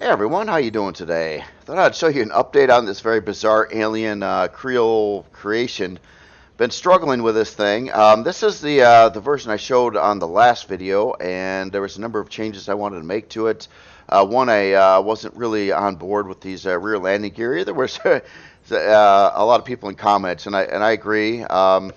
Hey everyone, how you doing today? Thought I'd show you an update on this very bizarre alien Kriel creation. Been struggling with this thing. This is the version I showed on the last video, and there was a number of changes I wanted to make to it. One, I wasn't really on board with these rear landing gear. There was a lot of people in comments, and I agree. I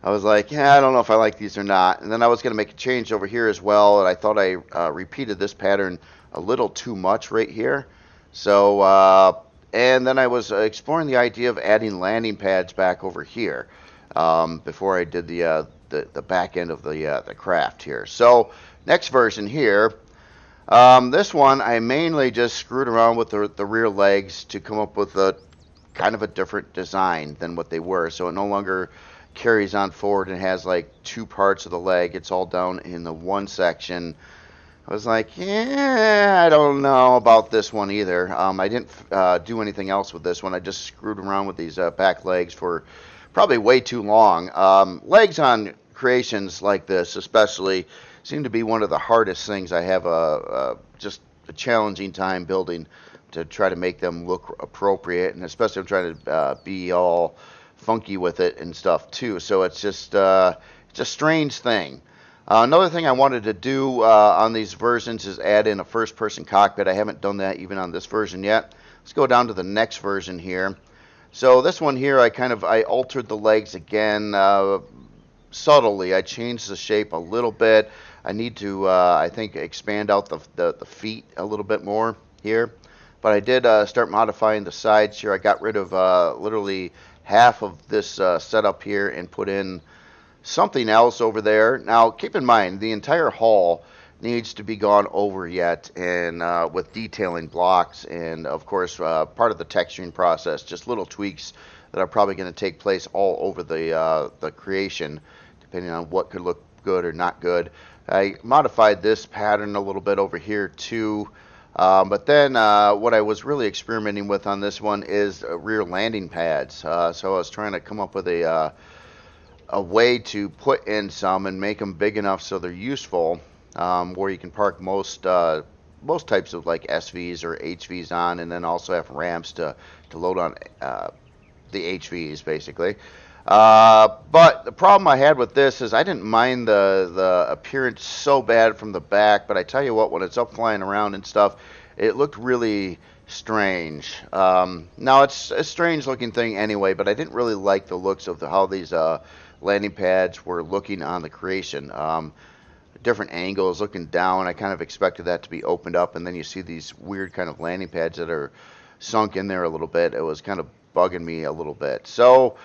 was like, yeah, I don't know if I like these or not. And then I was going to make a change over here as well, and I thought I repeated this pattern a little too much right here. So, and then I was exploring the idea of adding landing pads back over here before I did the back end of the craft here. So, next version here. This one I mainly just screwed around with the rear legs to come up with a kind of a different design than what they were. So it no longer carries on forward and has like two parts of the leg. It's all down in the one section. I was like, yeah, I don't know about this one either. I didn't do anything else with this one. I just screwed around with these back legs for probably way too long. Legs on creations like this, especially, seem to be one of the hardest things I have just a challenging time building to try to make them look appropriate, and especially I'm trying to be all funky with it and stuff too. So it's a strange thing. Another thing I wanted to do on these versions is add in a first-person cockpit. I haven't done that even on this version yet. Let's go down to the next version here. So this one here, I altered the legs again subtly. I changed the shape a little bit. I need to, I think, expand out the feet a little bit more here. But I did start modifying the sides here. I got rid of literally half of this setup here and put in something else over there. Now, keep in mind, the entire hull needs to be gone over yet, and with detailing blocks, and of course, part of the texturing process, just little tweaks that are probably going to take place all over the creation, depending on what could look good or not good. I modified this pattern a little bit over here too. But then what I was really experimenting with on this one is rear landing pads. So I was trying to come up with a way to put in some and make them big enough so they're useful, where you can park most types of like SVs or HVs on, and then also have ramps to load on the HVs basically. But the problem I had with this is I didn't mind the appearance so bad from the back, but I tell you what, when it's up flying around and stuff, it looked really strange. Now it's a strange looking thing anyway, but I didn't really like the looks of how these landing pads were looking on the creation. Different angles looking down, I kind of expected that to be opened up, and then you see these weird kind of landing pads that are sunk in there a little bit. It was kind of bugging me a little bit. So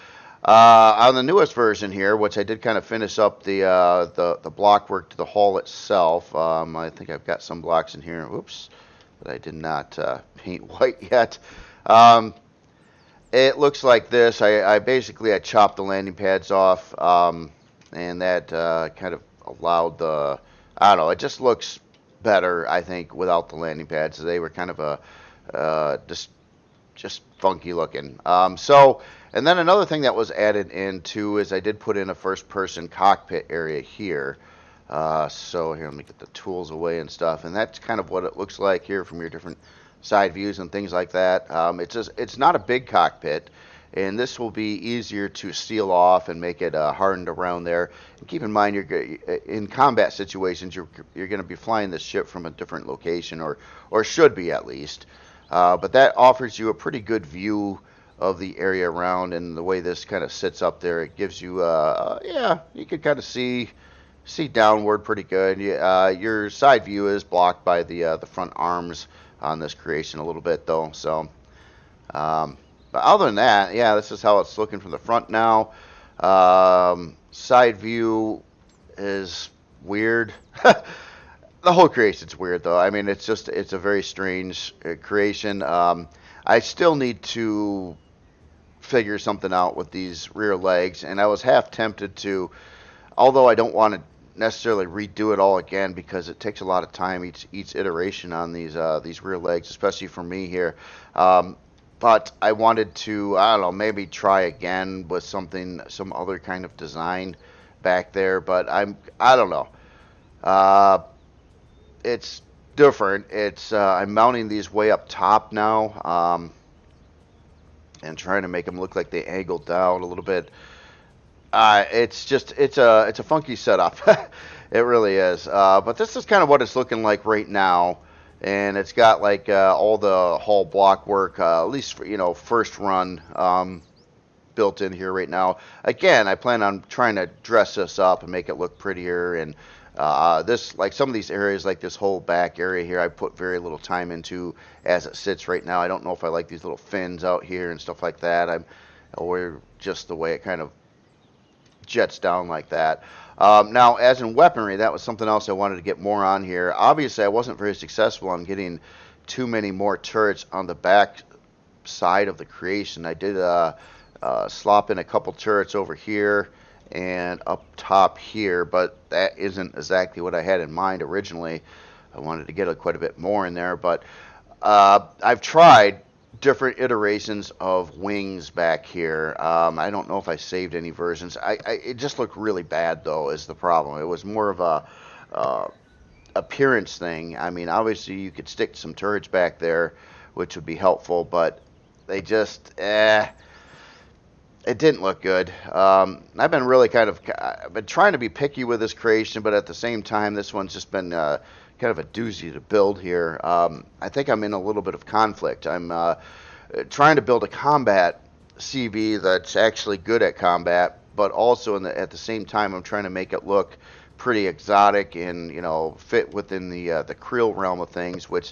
on the newest version here, which I did kind of finish up the block work to the hull itself. I think I've got some blocks in here. Oops, but I did not paint white yet. It looks like this. I basically chopped the landing pads off, and that kind of allowed I don't know. It just looks better, I think, without the landing pads. They were kind of just funky looking. And then another thing that was added into is I did put in a first-person cockpit area here. So here, let me get the tools away and stuff, and that's kind of what it looks like here from your different side views and things like that. It's not a big cockpit, and this will be easier to seal off and make it hardened around there. And keep in mind, in combat situations, you're going to be flying this ship from a different location, or should be at least. But that offers you a pretty good view of the area around, and the way this kind of sits up there, it gives you, yeah, you can kind of see downward pretty good. Your side view is blocked by the front arms on this creation a little bit though. So, but other than that, yeah, this is how it's looking from the front now. Side view is weird. The whole creation's weird though. I mean, it's a very strange creation. I still need to figure something out with these rear legs, and I was half tempted to, although I don't want to necessarily redo it all again because it takes a lot of time each iteration on these rear legs, especially for me here. But I wanted to, I don't know, maybe try again with some other kind of design back there. But I don't know. It's different. It's I'm mounting these way up top now, and trying to make them look like they angle down a little bit. It's a funky setup. It really is. But this is kind of what it's looking like right now, and it's got like all the hull block work, at least for, first run, built in here right now. Again, I plan on trying to dress this up and make it look prettier. And this, like some of these areas, like this whole back area here, I put very little time into as it sits right now. I don't know if I like these little fins out here and stuff like that. Or just the way it kind of jets down like that. Now, as in weaponry, that was something else I wanted to get more on here. Obviously, I wasn't very successful on getting too many more turrets on the back side of the creation. I did slop in a couple turrets over here and up top here, but that isn't exactly what I had in mind originally. I wanted to get quite a bit more in there, but I've tried different iterations of wings back here. I don't know if I saved any versions. It just looked really bad, though, is the problem. It was more of a appearance thing. I mean, obviously you could stick some turrets back there, which would be helpful, but they just it didn't look good. I've been really I've been trying to be picky with this creation, but at the same time, this one's just been kind of a doozy to build here. I think I'm in a little bit of conflict. I'm trying to build a combat CV that's actually good at combat, but also at the same time, I'm trying to make it look pretty exotic and fit within the Kriel realm of things, which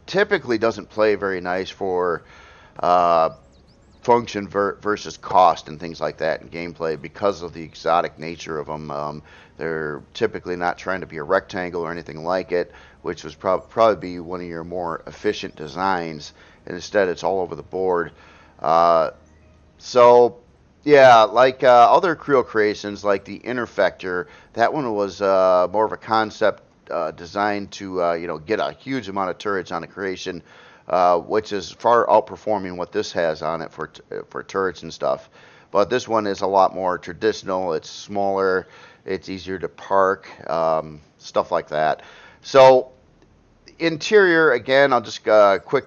typically doesn't play very nice for function versus cost and things like that in gameplay because of the exotic nature of them. They're typically not trying to be a rectangle or anything like it, which was probably be one of your more efficient designs, and instead it's all over the board. So yeah, like other Kriel creations like the Interfector, that one was more of a concept designed to get a huge amount of turrets on a creation, which is far outperforming what this has on it for turrets and stuff. But this one is a lot more traditional. It's smaller. It's easier to park, stuff like that. So interior, again, I'll just quick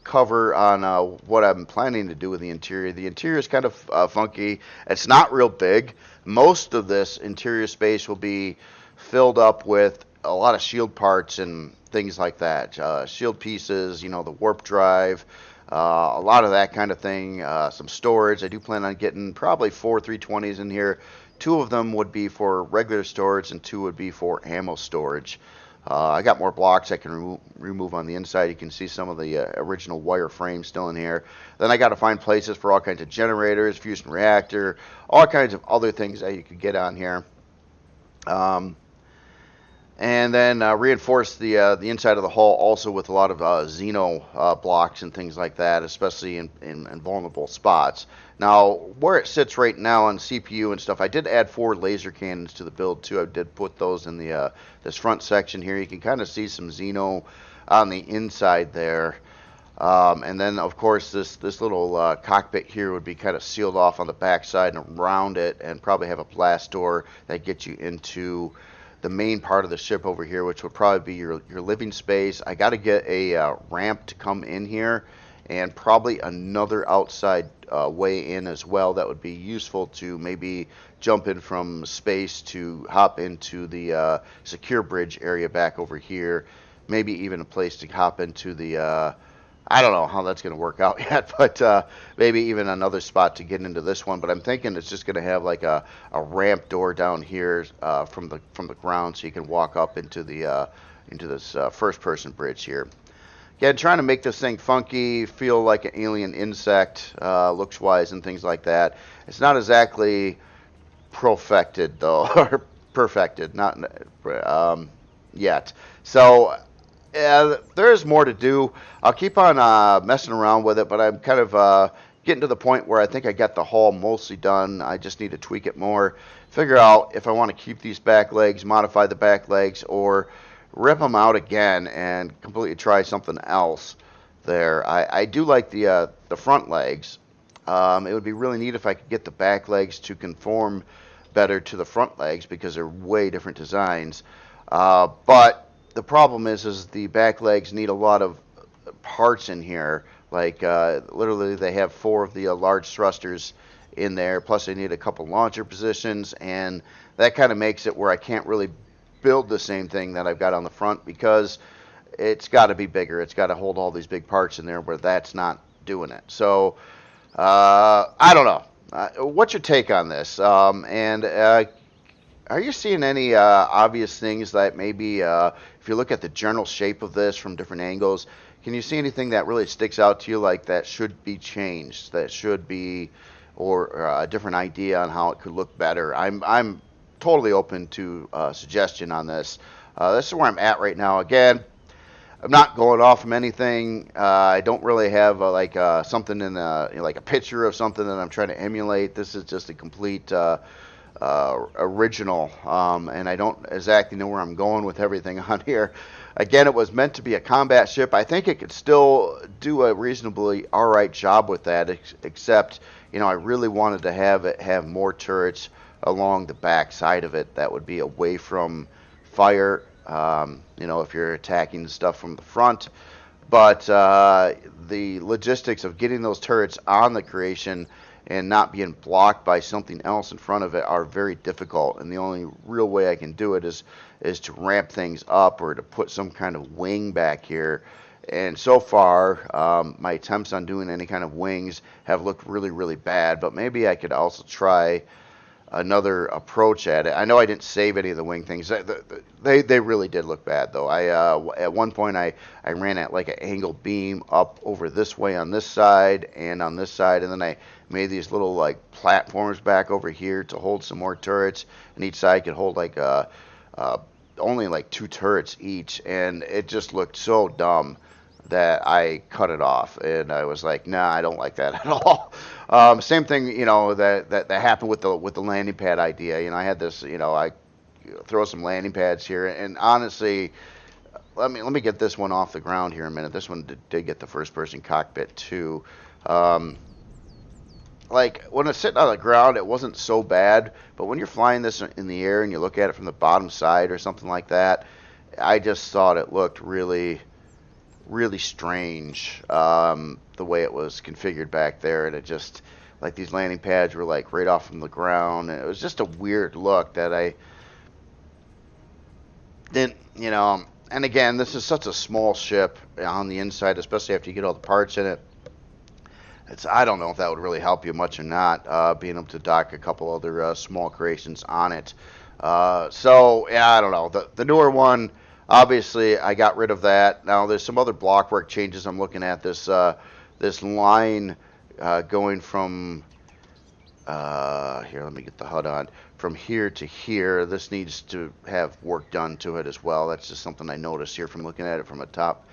cover on what I'm planning to do with the interior. The interior is kind of funky. It's not real big. Most of this interior space will be filled up with a lot of shield parts and things like that. Shield pieces, the warp drive, a lot of that kind of thing. Some storage. I do plan on getting probably 4 320s in here. 2 of them would be for regular storage and 2 would be for ammo storage. I got more blocks I can remove on the inside. You can see some of the original wire frame still in here. Then I got to find places for all kinds of generators, fusion reactor, all kinds of other things that you could get on here. And then reinforce the inside of the hull also with a lot of Xeno blocks and things like that, especially in vulnerable spots. Now, where it sits right now on CPU and stuff, I did add 4 laser cannons to the build too. I did put those in the this front section here. You can kind of see some Xeno on the inside there. And then, of course, this little cockpit here would be kind of sealed off on the backside and around it, and probably have a blast door that gets you into the main part of the ship over here, which would probably be your living space. I got to get a ramp to come in here, and probably another outside way in as well that would be useful to maybe jump in from space to hop into the secure bridge area back over here. Maybe even a place to hop into the I don't know how that's going to work out yet, but maybe even another spot to get into this one. But I'm thinking it's just going to have like a ramp door down here from the ground, so you can walk up into this first-person bridge here. Again, trying to make this thing funky, feel like an alien insect, looks-wise, and things like that. It's not exactly perfected though, or perfected, not yet. So. Yeah, there's more to do. I'll keep on messing around with it, but I'm kind of getting to the point where I think I got the hull mostly done. I just need to tweak it more, figure out if I want to keep these back legs, modify the back legs, or rip them out again and completely try something else there. I do like the front legs. It would be really neat if I could get the back legs to conform better to the front legs because they're way different designs. But the problem is the back legs need a lot of parts in here. Like literally, they have four of the large thrusters in there. Plus, they need a couple launcher positions, and that kind of makes it where I can't really build the same thing that I've got on the front because it's got to be bigger. It's got to hold all these big parts in there where that's not doing it. So I don't know. What's your take on this? And are you seeing any obvious things that maybe, if you look at the general shape of this from different angles, can you see anything that really sticks out to you like that should be changed, that should be, or a different idea on how it could look better? I'm totally open to suggestion on this. This is where I'm at right now. Again, I'm not going off from anything. I don't really have something in like a picture of something that I'm trying to emulate. This is just a complete original, and I don't exactly know where I'm going with everything on here. Again, it was meant to be a combat ship. I think it could still do a reasonably all right job with that, except I really wanted to have it have more turrets along the back side of it that would be away from fire. If you're attacking stuff from the front. But the logistics of getting those turrets on the creation and not being blocked by something else in front of it are very difficult. And the only real way I can do it is to ramp things up or to put some kind of wing back here. And so far, my attempts on doing any kind of wings have looked really, really bad. But maybe I could also try another approach at it. I know I didn't save any of the wing things. They really did look bad though. At one point I ran at like an angle beam up over this way on this side and on this side, and then I made these little like platforms back over here to hold some more turrets, and each side could hold like only like 2 turrets each, and it just looked so dumb that I cut it off, and I was like, nah, I don't like that at all. Same thing, that happened with the landing pad idea. I had this, I throw some landing pads here, and honestly, let me get this one off the ground here a minute. This one did get the first person cockpit too. Like when it's sitting on the ground, it wasn't so bad, but when you're flying this in the air and you look at it from the bottom side or something like that, I just thought it looked really strange, the way it was configured back there, and it just, like, these landing pads were like right off from the ground, and it was just a weird look that I didn't, and again, this is such a small ship on the inside, especially after you get all the parts in it. I don't know if that would really help you much or not, being able to dock a couple other small creations on it. So yeah, I don't know. The newer one, obviously, I got rid of that. Now there's some other blockwork changes I'm looking at. This line going from here. Let me get the HUD on. From here to here, this needs to have work done to it as well. That's just something I noticed here from looking at it from a top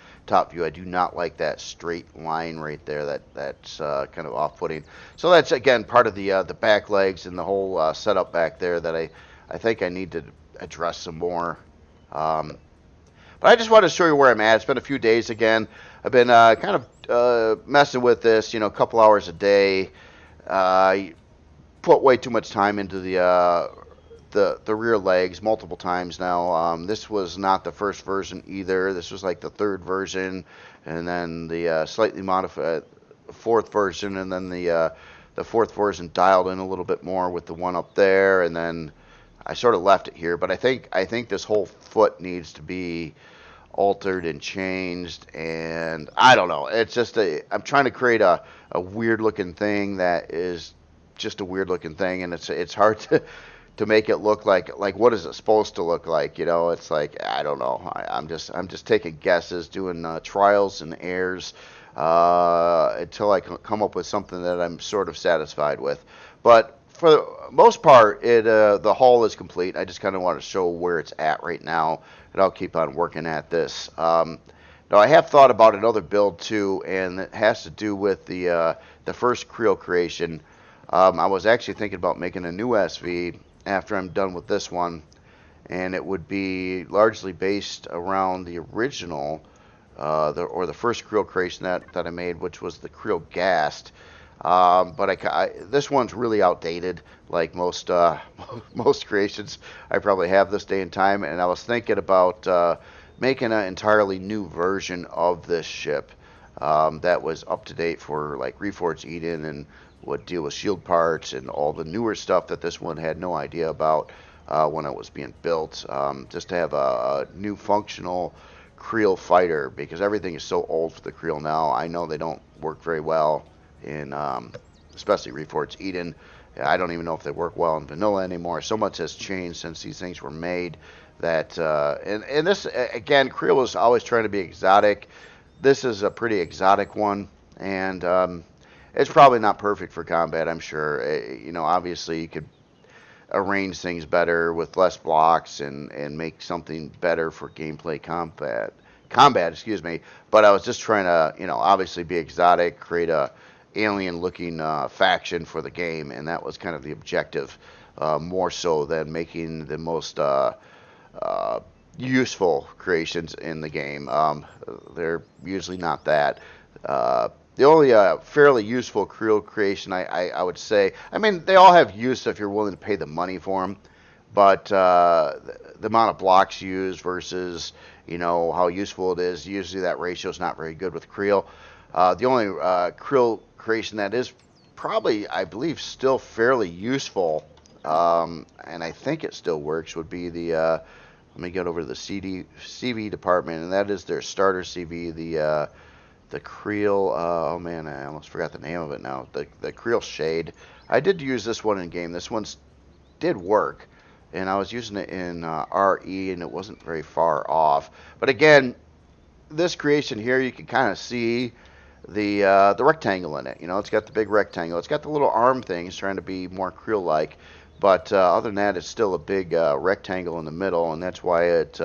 view. I do not like that straight line right there. That's kind of off-putting. So that's again part of the back legs and the whole setup back there that I think I need to address some more. But I just wanted to show you where I'm at. It's been a few days again. I've been kind of messing with this, a couple hours a day. Put way too much time into the rear legs multiple times now. This was not the first version either. This was like the 3rd version, and then the slightly modified 4th version, and then the 4th version dialed in a little bit more with the one up there, and then I sort of left it here. But I think this whole foot needs to be altered and changed, and I don't know. It's just I'm trying to create a weird looking thing that is just a weird looking thing, and it's hard to make it look like what is it supposed to look like? It's like, I don't know. I'm just taking guesses, doing trials and errors until I come up with something that I'm sort of satisfied with. But for the most part, the hull is complete. I just kind of want to show where it's at right now, and I'll keep on working at this. Now, I have thought about another build too, and it has to do with the first Kriel creation. I was actually thinking about making a new SV after I'm done with this one, and it would be largely based around the original, the first Kriel creation that I made, which was the Kriel Gast. But this one's really outdated, like most creations I probably have this day and time. And I was thinking about making an entirely new version of this ship that was up to date for like Reforged Eden and would deal with shield parts and all the newer stuff that this one had no idea about when it was being built. Just to have a new functional Kriel fighter, because everything is so old for the Kriel now. I know they don't work very well in especially Reforged Eden. I don't even know if they work well in vanilla anymore. So much has changed since these things were made that and this again, Kriel was always trying to be exotic. This is a pretty exotic one, and it's probably not perfect for combat, I'm sure. You know, obviously you could arrange things better with less blocks and make something better for gameplay combat, excuse me. But I was just trying to, you know, obviously be exotic, create a alien looking faction for the game, and that was kind of the objective, more so than making the most useful creations in the game. They're usually not that. The only fairly useful Kriel creation I would say, I mean, they all have use if you're willing to pay the money for them, but the amount of blocks used versus, you know, how useful it is, usually that ratio is not very good with Kriel. The only Kriel creation that is probably, I believe, still fairly useful, and I think it still works, would be the, let me get over to the CV department, and that is their starter CV, the Kriel, oh man, I almost forgot the name of it now, the Kriel Shade. I did use this one in game. This one did work, and I was using it in RE, and it wasn't very far off. But again, this creation here, you can kind of see the rectangle in it. You know, it's got the big rectangle. It's got the little arm things trying to be more Kriel-like, but other than that, it's still a big rectangle in the middle, and that's why it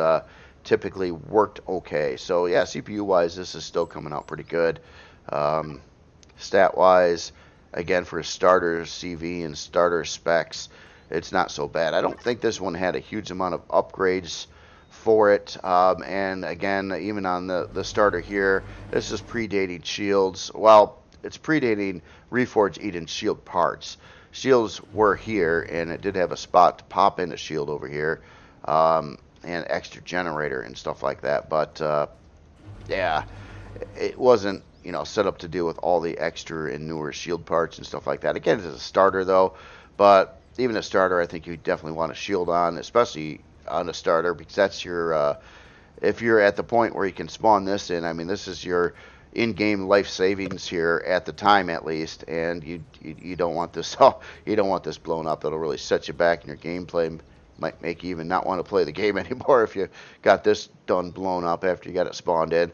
typically worked okay. So yeah, CPU wise, this is still coming out pretty good. Stat wise, again, for starter CV and starter specs, it's not so bad. I don't think this one had a huge amount of upgrades for it, and again, even on the starter here, this is predating shields. Well, it's predating Reforged Eden shield parts. Shields were here, and it did have a spot to pop in a shield over here, and extra generator and stuff like that, but yeah, it wasn't, you know, set up to deal with all the extra and newer shield parts and stuff like that. Again, it's a starter though, but even a starter, I think you definitely want a shield on, especially on a starter, because that's your if you're at the point where you can spawn this in, I mean, this is your in-game life savings here at the time, at least, and you don't want this you don't want this blown up. That'll really set you back in your gameplay. Might make you even not want to play the game anymore if you got this done blown up after you got it spawned in.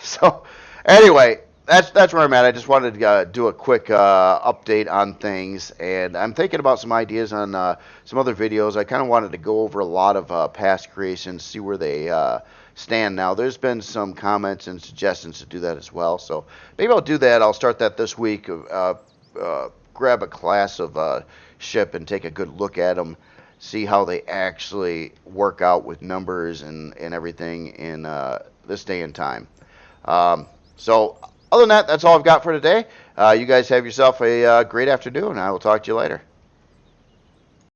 So anyway, that's where I'm at. I just wanted to do a quick update on things, and I'm thinking about some ideas on some other videos. I kind of wanted to go over a lot of past creations, see where they stand now. There's been some comments and suggestions to do that as well, so maybe I'll do that. I'll start that this week. Grab a class of ship and take a good look at them, see how they actually work out with numbers and everything in this day and time. So other than that, that's all I've got for today. You guys have yourself a great afternoon. I will talk to you later.